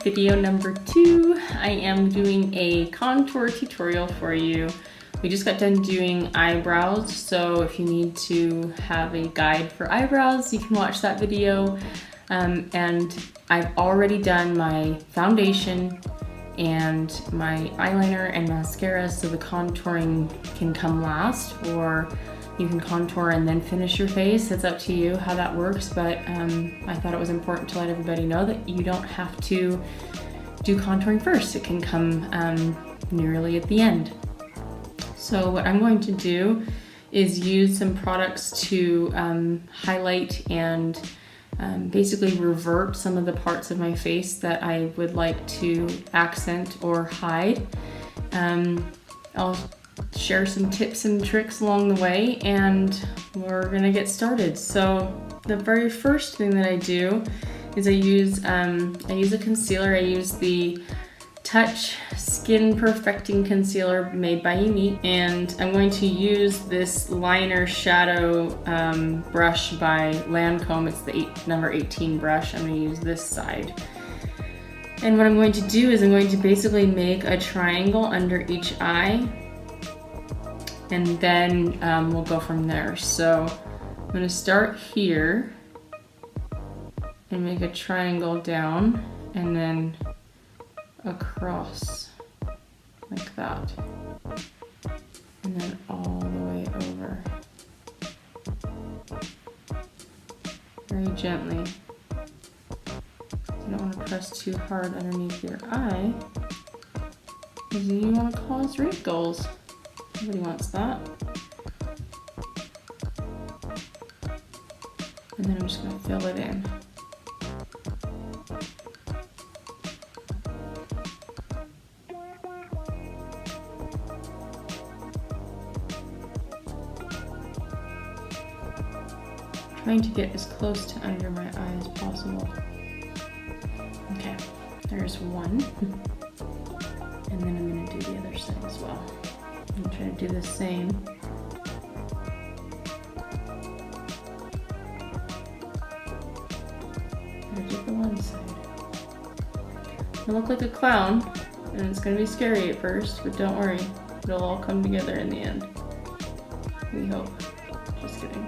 video number 2. I am doing a contour tutorial for you. We just got done doing eyebrows, so if you need to have a guide for eyebrows, you can watch that video. And I've already done my foundation and my eyeliner and mascara, so the contouring can come last, or you can contour and then finish your face. It's up to you how that works, but I thought it was important to let everybody know that you don't have to do contouring first. It can come nearly at the end. So what I'm going to do is use some products to highlight and basically revert some of the parts of my face that I would like to accent or hide. I'll share some tips and tricks along the way, and we're gonna get started. So the very first thing that I do is I use a concealer. I use the Touch Skin Perfecting Concealer made by Younique, and I'm going to use this liner shadow brush by Lancome. It's the number 18 brush. I'm going to use this side. And what I'm going to do is I'm going to basically make a triangle under each eye, and then we'll go from there. So I'm going to start here and make a triangle down, and then across like that, and then all the way over, very gently. You don't want to press too hard underneath your eye, because you want to cause wrinkles. Nobody wants that. And then I'm just going to fill it in. Trying to get as close to under my eye as possible. Okay, there's one. And then I'm gonna do the other side as well. I'm gonna try to do the same. I did the one side. I look like a clown, and it's gonna be scary at first, but don't worry. It'll all come together in the end. We hope. Just kidding.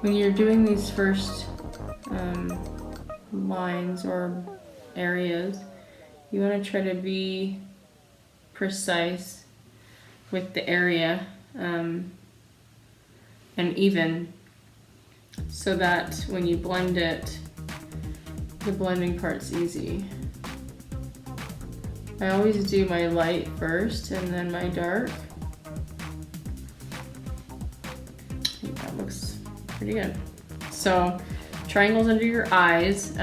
When you're doing these first lines or areas, you want to try to be precise with the area and even, so that when you blend it, the blending part's easy. I always do my light first and then my dark. I think that looks pretty good. So triangles under your eyes.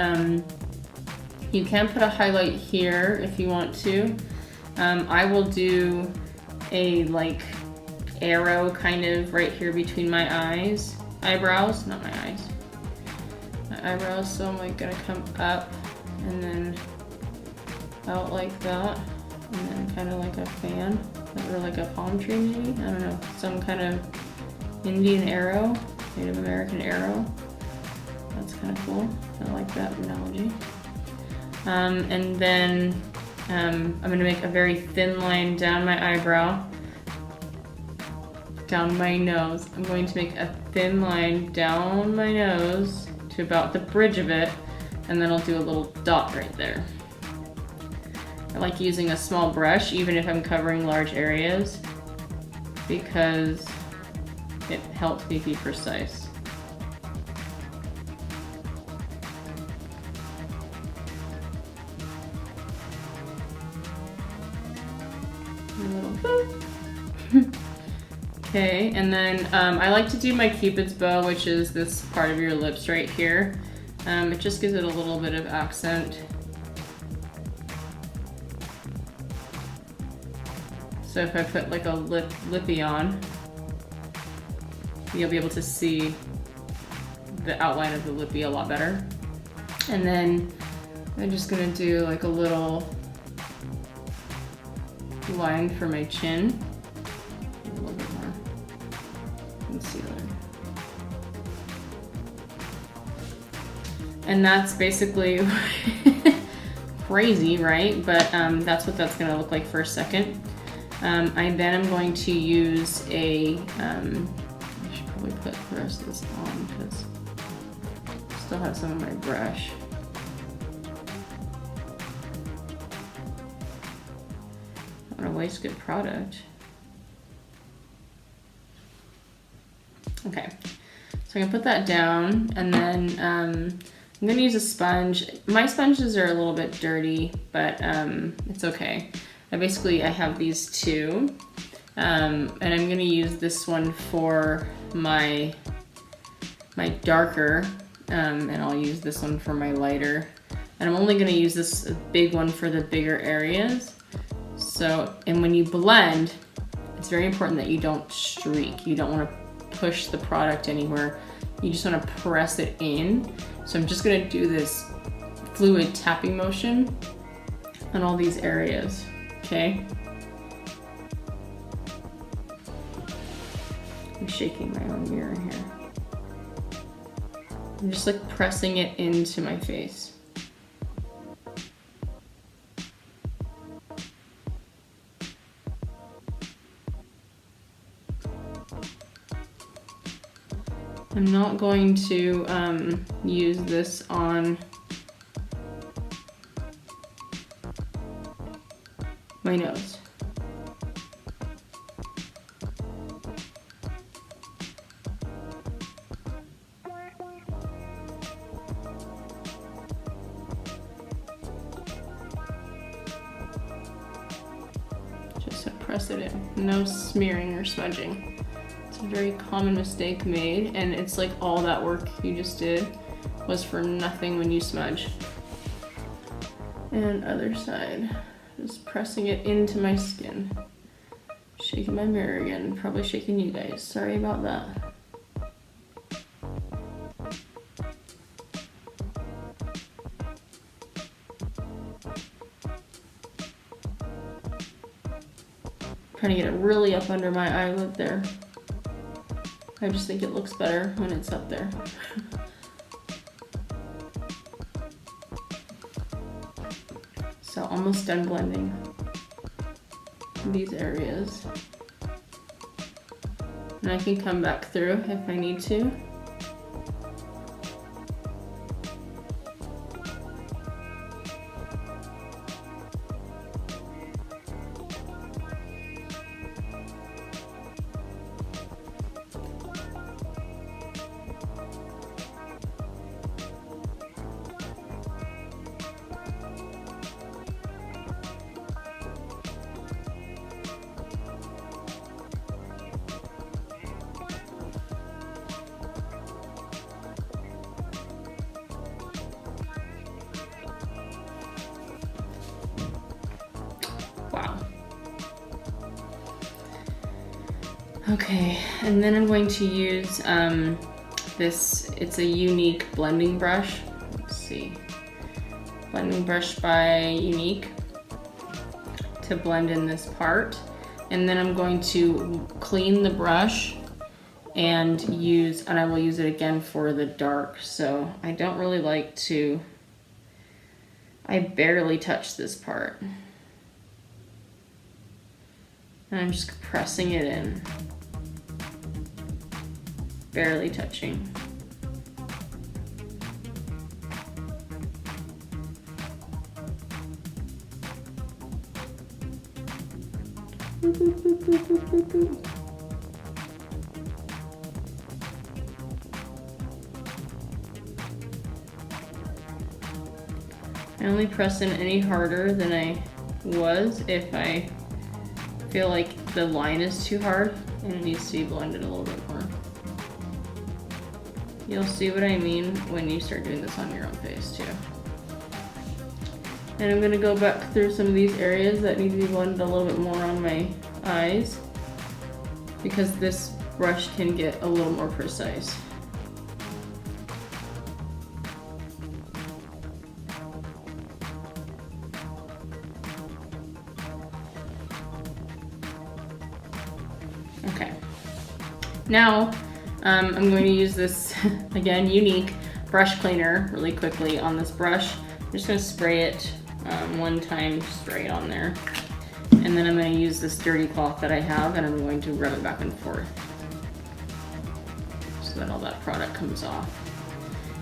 You can put a highlight here if you want to. I will do a like arrow kind of right here between my eyebrows, not my eyes. My eyebrows, so I'm like gonna come up and then out like that, and then kind of like a fan, or like a palm tree maybe, I don't know, some kind of Indian arrow, Native American arrow. That's kind of cool. I like that analogy. And then I'm going to make a very thin line down my eyebrow, down my nose. I'm going to make a thin line down my nose to about the bridge of it, and then I'll do a little dot right there. I like using a small brush even if I'm covering large areas, because it helps me be precise. Okay, and then I like to do my Cupid's bow, which is this part of your lips right here. It just gives it a little bit of accent. So if I put like a lippy on, you'll be able to see the outline of the lip be a lot better. And then I'm just gonna do like a little line for my chin. A little bit more concealer. And that's basically crazy, right? But that's what that's gonna look like for a second. Then I'm going to use I should probably put the rest of this on because I still have some of my brush. I don't want to waste good product. Okay, so I'm gonna put that down, and then I'm gonna use a sponge. My sponges are a little bit dirty, but it's okay. I have these two, and I'm gonna use this one for my darker, and I'll use this one for my lighter. And I'm only gonna use this big one for the bigger areas. So, and when you blend, it's very important that you don't streak. You don't wanna push the product anywhere. You just wanna press it in. So I'm just gonna do this fluid tapping motion on all these areas. Okay. I'm shaking my own mirror here. I'm just like pressing it into my face. I'm not going to use this on my nose. Just to press it in. No smearing or smudging. It's a very common mistake made, and it's like all that work you just did was for nothing when you smudge. And other side. Just pressing it into my skin. Shaking my mirror again, probably shaking you guys. Sorry about that. Trying to get it really up under my eyelid there. I just think it looks better when it's up there. So almost done blending these areas. And I can come back through if I need to. Wow. Okay, and then I'm going to use this, it's a Younique blending brush. Let's see. Blending brush by Younique to blend in this part. And then I'm going to clean the brush and I will use it again for the dark. So I don't really like to, I barely touch this part. And I'm just pressing it in. Barely touching. I only press in any harder than I was if I feel like the line is too hard and it needs to be blended a little bit more. You'll see what I mean when you start doing this on your own face too. And I'm gonna go back through some of these areas that need to be blended a little bit more on my eyes because this brush can get a little more precise. Okay. Now, I'm going to use this, again, Younique brush cleaner really quickly on this brush. I'm just going to spray it one time, spray it on there. And then I'm going to use this dirty cloth that I have, and I'm going to rub it back and forth so that all that product comes off.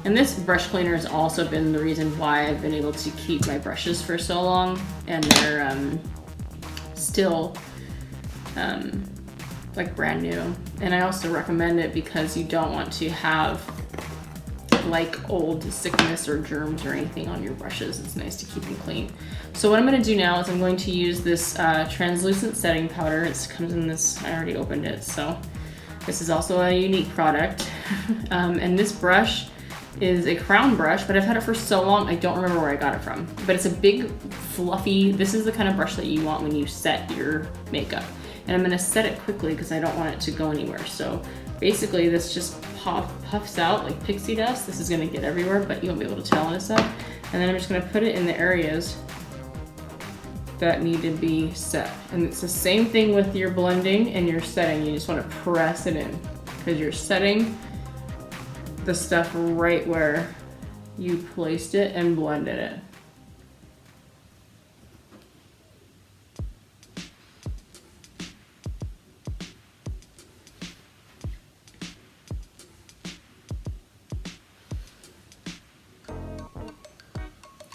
And this brush cleaner has also been the reason why I've been able to keep my brushes for so long, and they're still like brand new. And I also recommend it because you don't want to have like old sickness or germs or anything on your brushes. It's nice to keep them clean. So what I'm going to do now is I'm going to use this translucent setting powder. It comes in this, I already opened it, so this is also a Younique product. And this brush is a crown brush, but I've had it for so long I don't remember where I got it from. But it's a big, fluffy, this is the kind of brush that you want when you set your makeup. And I'm gonna set it quickly because I don't want it to go anywhere. So basically this just puffs out like pixie dust. This is gonna get everywhere, but you won't be able to tell in a sec. And then I'm just gonna put it in the areas that need to be set. And it's the same thing with your blending and your setting. You just wanna press it in because you're setting the stuff right where you placed it and blended it.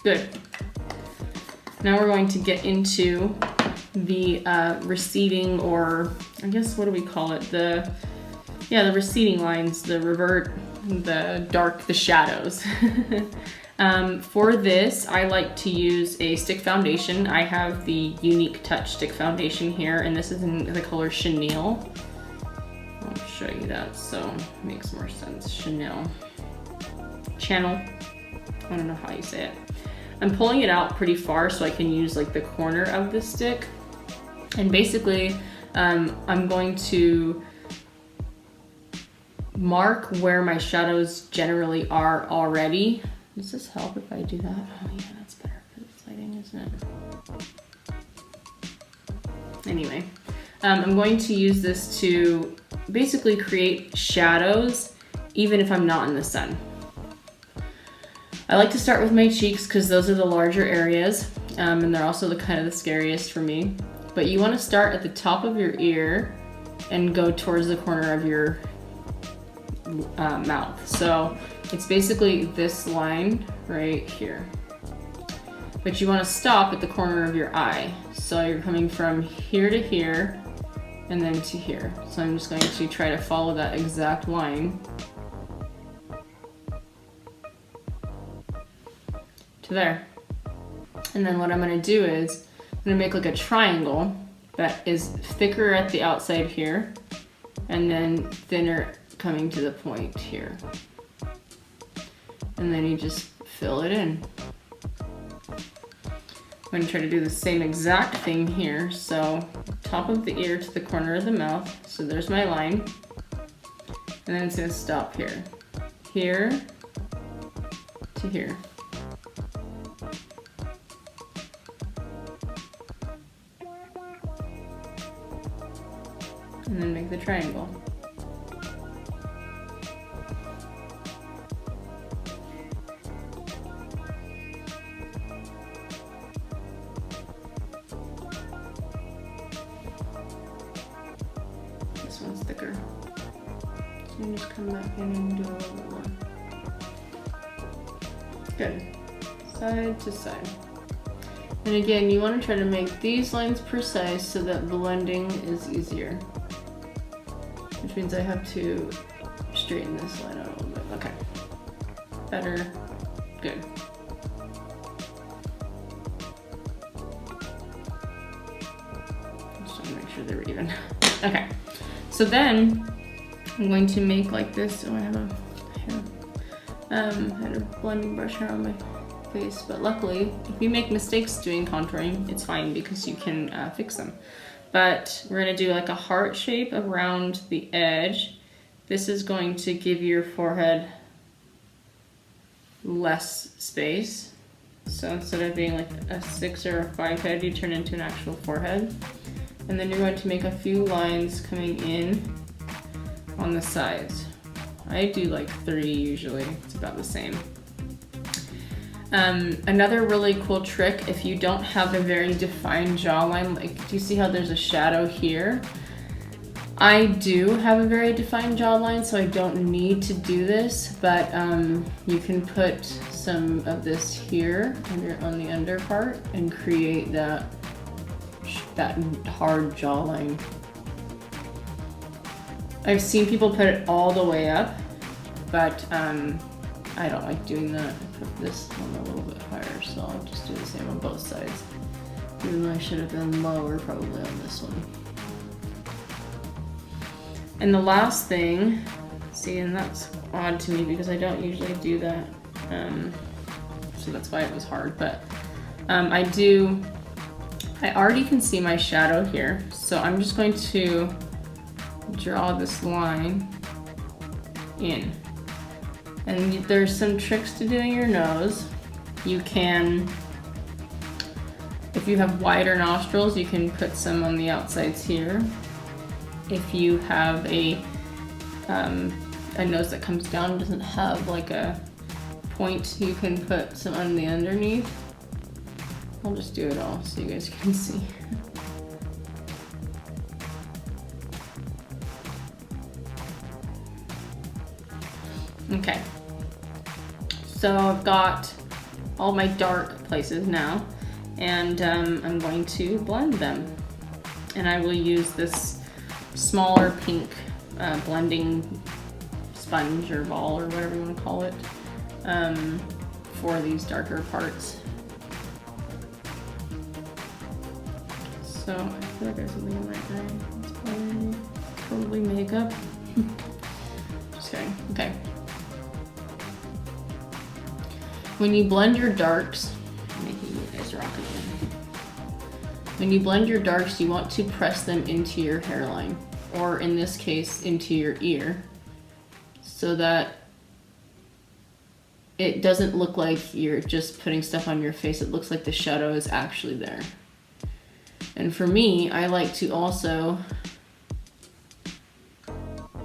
Good. Now we're going to get into the receding, or I guess what do we call it? The receding lines, the revert, the dark, the shadows. For this, I like to use a stick foundation. I have the Younique Touch Stick Foundation here, and this is in the color Chenille. I'll show you that so it makes more sense. Channel. I don't know how you say it. I'm pulling it out pretty far so I can use like the corner of the stick. And basically, I'm going to mark where my shadows generally are already. Does this help if I do that? Oh yeah, that's better for this lighting, isn't it? Anyway, I'm going to use this to basically create shadows even if I'm not in the sun. I like to start with my cheeks because those are the larger areas, and they're also the kind of the scariest for me. But you want to start at the top of your ear and go towards the corner of your mouth. So it's basically this line right here. But you want to stop at the corner of your eye. So you're coming from here to here and then to here. So I'm just going to try to follow that exact line to there. And then what I'm going to do is I'm going to make like a triangle that is thicker at the outside here and then thinner coming to the point here. And then you just fill it in. I'm going to try to do the same exact thing here. So top of the ear to the corner of the mouth. So there's my line. And then it's going to stop here. Here to here. And then make the triangle. This one's thicker. So you just come back in and do a little bit more. Good. Side to side. And again, you want to try to make these lines precise so that blending is easier. Which means I have to straighten this line out a little bit. Okay. Better. Good. Just want to make sure they were even. Okay. So then I'm going to make like this. Oh, I have had a blending brush here on my face, but luckily, if you make mistakes doing contouring, it's fine because you can fix them. But we're gonna do like a heart shape around the edge. This is going to give your forehead less space. So instead of being like a 6 or a 5 head, you turn into an actual forehead. And then you're going to make a few lines coming in on the sides. I do like 3 usually, it's about the same. Another really cool trick, if you don't have a very defined jawline, like do you see how there's a shadow here? I do have a very defined jawline, so I don't need to do this, but you can put some of this here on the under part and create that hard jawline. I've seen people put it all the way up, but I don't like doing that. I put this one a little bit higher, so I'll just do the same on both sides. Even though I should have been lower probably on this one. And the last thing, see, and that's odd to me because I don't usually do that. So that's why it was hard, but I already can see my shadow here. So I'm just going to draw this line in. And there's some tricks to doing your nose. You can, if you have wider nostrils, you can put some on the outsides here. If you have a nose that comes down, doesn't have like a point, you can put some on the underneath. I'll just do it all so you guys can see. Okay, so I've got all my dark places now, and I'm going to blend them. And I will use this smaller pink blending sponge or ball or whatever you want to call it for these darker parts. So I feel like there's something in my eye. It's probably makeup. Just kidding. Okay. When you blend your darks, I'm making you guys rock again. When you blend your darks, you want to press them into your hairline, or in this case, into your ear, so that it doesn't look like you're just putting stuff on your face. It looks like the shadow is actually there. And for me, I like to also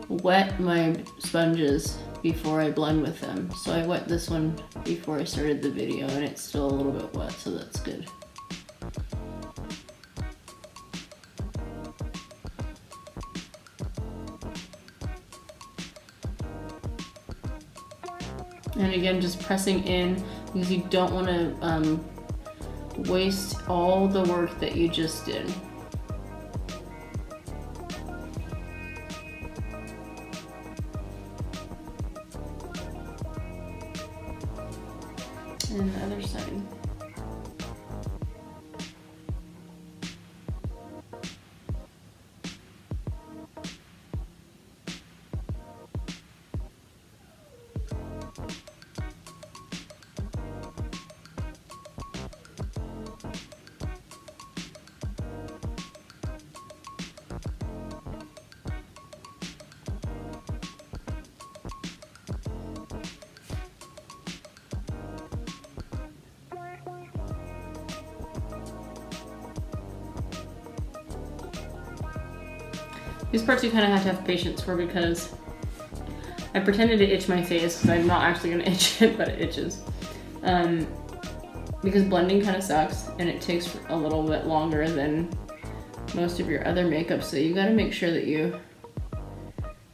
wet my sponges before I blend with them. So I wet this one before I started the video and it's still a little bit wet, so that's good. And again, just pressing in because you don't want to waste all the work that you just did. And the other side. These parts you kind of have to have patience for because I pretended to itch my face because I'm not actually going to itch it, but it itches. Because blending kind of sucks and it takes a little bit longer than most of your other makeup, so you got to make sure that you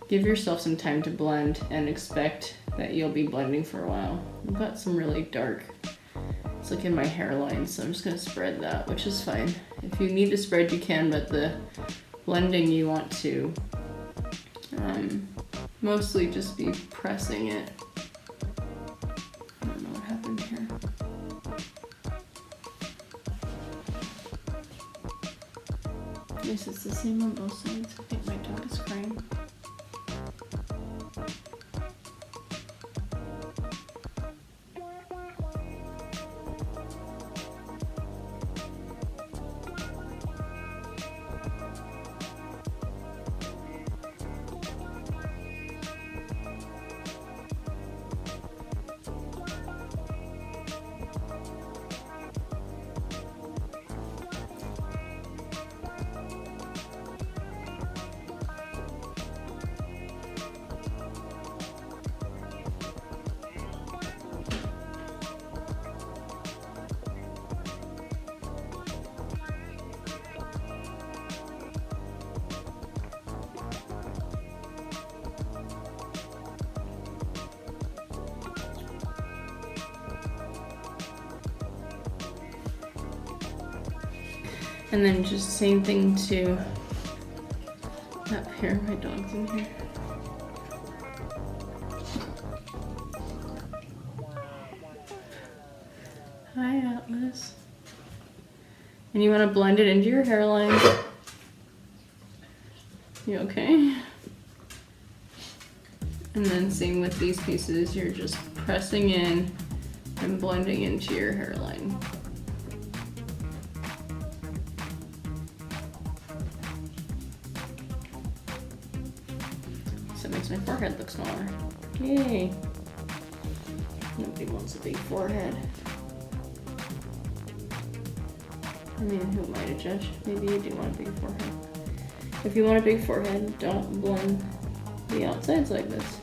give yourself some time to blend and expect that you'll be blending for a while. I've got some really dark, it's like in my hairline, so I'm just going to spread that, which is fine. If you need to spread, you can, but the blending you want to mostly just be pressing it. I don't know what happened here. Yes, it's the same on both sides. I think my dog is crying. And then just same thing to up here, my dog's in here. Hi, Atlas. And you want to blend it into your hairline. You okay? And then same with these pieces, you're just pressing in and blending into your hairline. So it makes my forehead look smaller. Yay! Nobody wants a big forehead. I mean, who am I to judge? Maybe you do want a big forehead. If you want a big forehead, don't blend the outsides like this.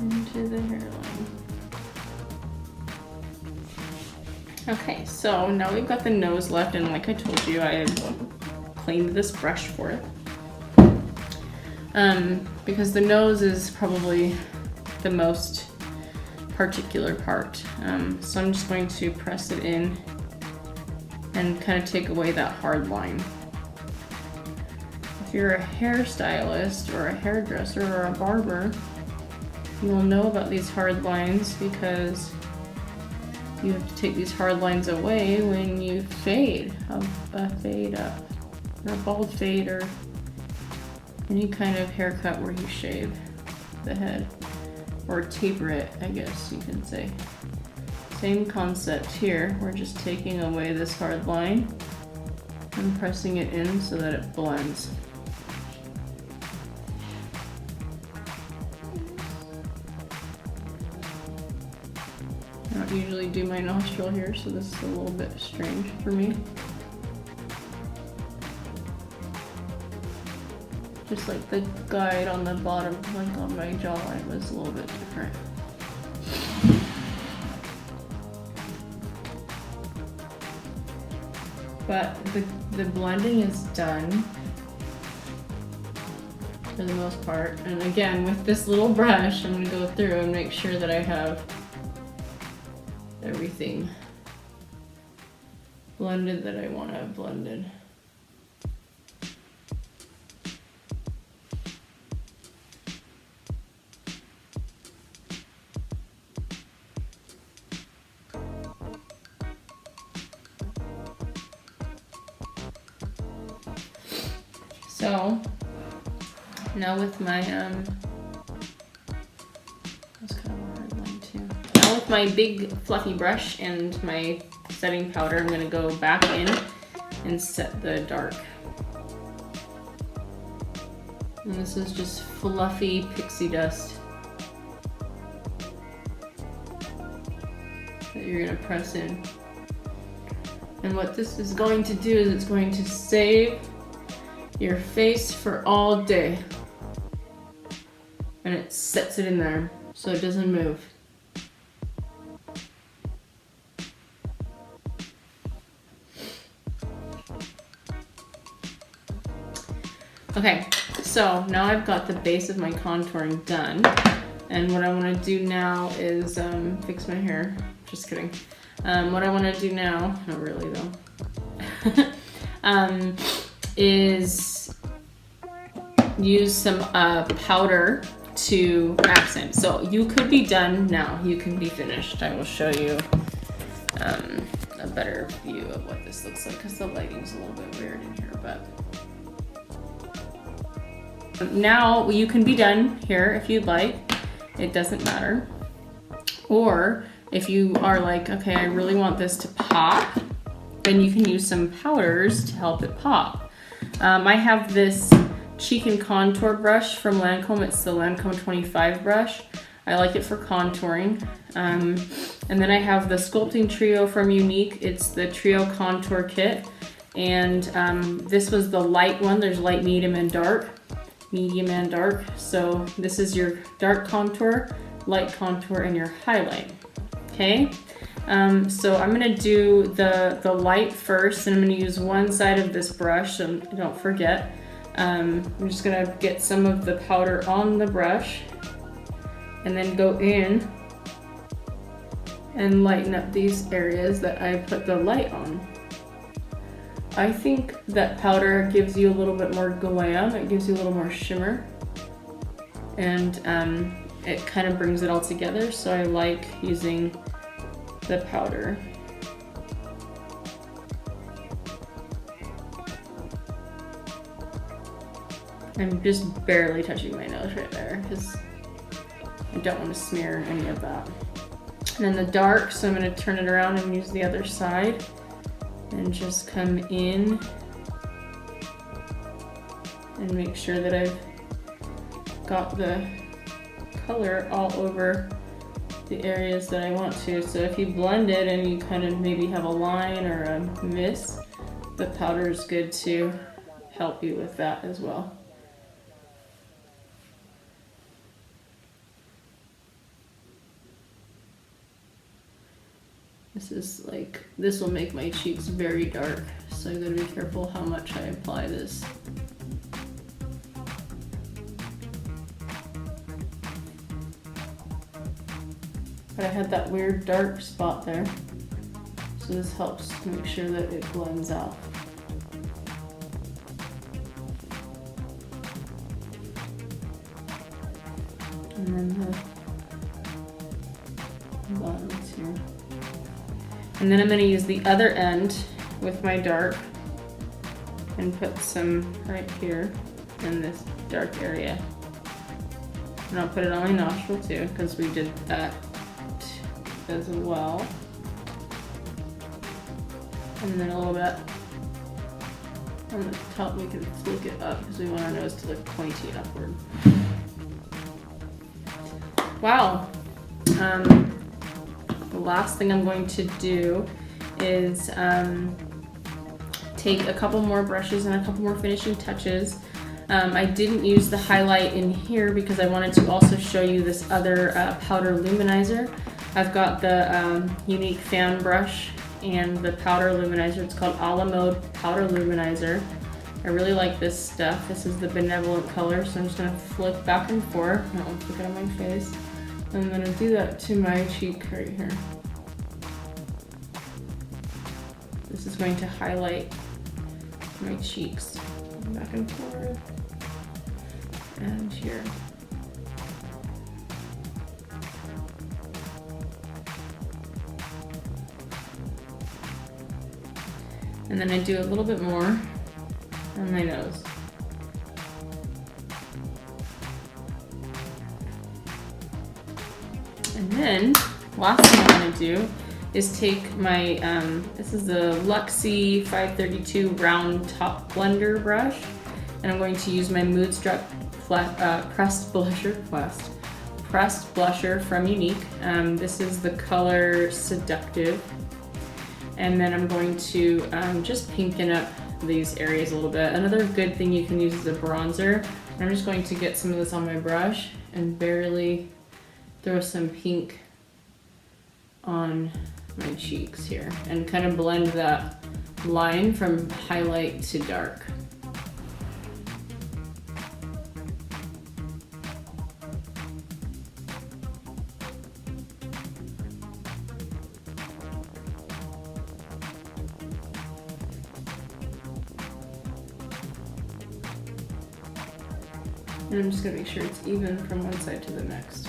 Into the hairline. Okay, so now we've got the nose left, and like I told you, I cleaned this brush for it. Because the nose is probably the most particular part. So I'm just going to press it in and kind of take away that hard line. If you're a hairstylist or a hairdresser or a barber, you'll know about these hard lines because you have to take these hard lines away when you fade, a fade up, or a bald fade, or any kind of haircut where you shave the head, or taper it, I guess you can say. Same concept here, we're just taking away this hard line and pressing it in so that it blends. I don't usually do my nostril here, so this is a little bit strange for me. Just like the guide on the bottom, like on my jawline, was a little bit different. But the blending is done for the most part. And again, with this little brush, I'm gonna go through and make sure that I have everything blended that I want to have blended. So now with my with my big fluffy brush and my setting powder, I'm gonna go back in and set the dark. And this is just fluffy pixie dust that you're gonna press in. And what this is going to do is it's going to save your face for all day. And it sets it in there so it doesn't move. Okay, so now I've got the base of my contouring done, and what I want to do now is fix my hair. Just kidding. What I want to do now, not really though, is use some powder to accent. So you could be done now, you can be finished. I will show you a better view of what this looks like because the lighting's a little bit weird in here, but now you can be done here if you'd like. It doesn't matter. Or if you are like, okay, I really want this to pop, then you can use some powders to help it pop. I have this cheek and contour brush from Lancome. It's the Lancome 25 brush. I like it for contouring. And then I have the Sculpting Trio from Younique. It's the Trio Contour Kit. And this was the light one. There's light, medium, and dark. Medium and dark. So this is your dark contour, light contour, and your highlight. Okay? So I'm gonna do the light first, and I'm gonna use one side of this brush, so don't forget. I'm just gonna get some of the powder on the brush and then go in and lighten up these areas that I put the light on. I think that powder gives you a little bit more glam, it gives you a little more shimmer, and it kind of brings it all together, so I like using the powder. I'm just barely touching my nose right there because I don't want to smear any of that. And then the dark, so I'm going to turn it around and use the other side and just come in and make sure that I've got the color all over the areas that I want to. So if you blend it and you kind of maybe have a line or a miss, the powder is good to help you with that as well. This will make my cheeks very dark, so I gotta be careful how much I apply this. But I had that weird dark spot there, so this helps make sure that it blends out. And then the bottom too. And then I'm going to use the other end with my dark and put some right here in this dark area. And I'll put it on my nostril too, because we did that as well. And then a little bit on the top, we can flick it up because we want our nose to look pointy upward. Wow. The last thing I'm going to do is take a couple more brushes and a couple more finishing touches. I didn't use the highlight in here because I wanted to also show you this other powder luminizer. I've got the Younique fan brush and the powder luminizer. It's called A La Mode Powder Luminizer. I really like this stuff. This is the Benevolent color, so I'm just gonna flick back and forth. That one's looking on my face. I'm gonna do that to my cheek right here. This is going to highlight my cheeks. Back and forth. And here. And then I do a little bit more on my nose. And then, last thing I'm gonna do is take my, this is the Luxie 532 round top blender brush, and I'm going to use my Moodstruck pressed blusher from Younique. This is the color Seductive. And then I'm going to just pinken up these areas a little bit. Another good thing you can use is a bronzer. I'm just going to get some of this on my brush and barely throw some pink on my cheeks here and kind of blend that line from highlight to dark. And I'm just gonna make sure it's even from one side to the next.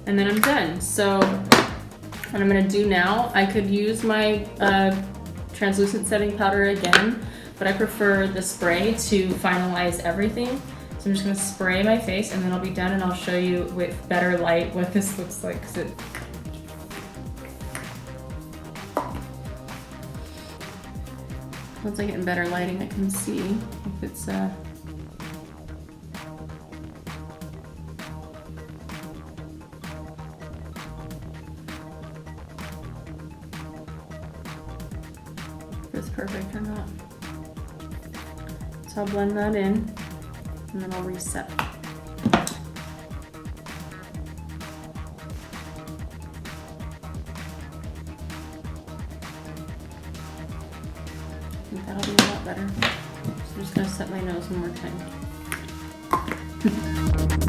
And then I'm done. So what I'm gonna do now, I could use my translucent setting powder again, but I prefer the spray to finalize everything. So I'm just gonna spray my face and then I'll be done and I'll show you with better light what this looks like. Once I get in better lighting, I can see if it's perfect or not. So I'll blend that in and then I'll reset. think that'll be a lot better. So I'm just gonna set my nose one more time.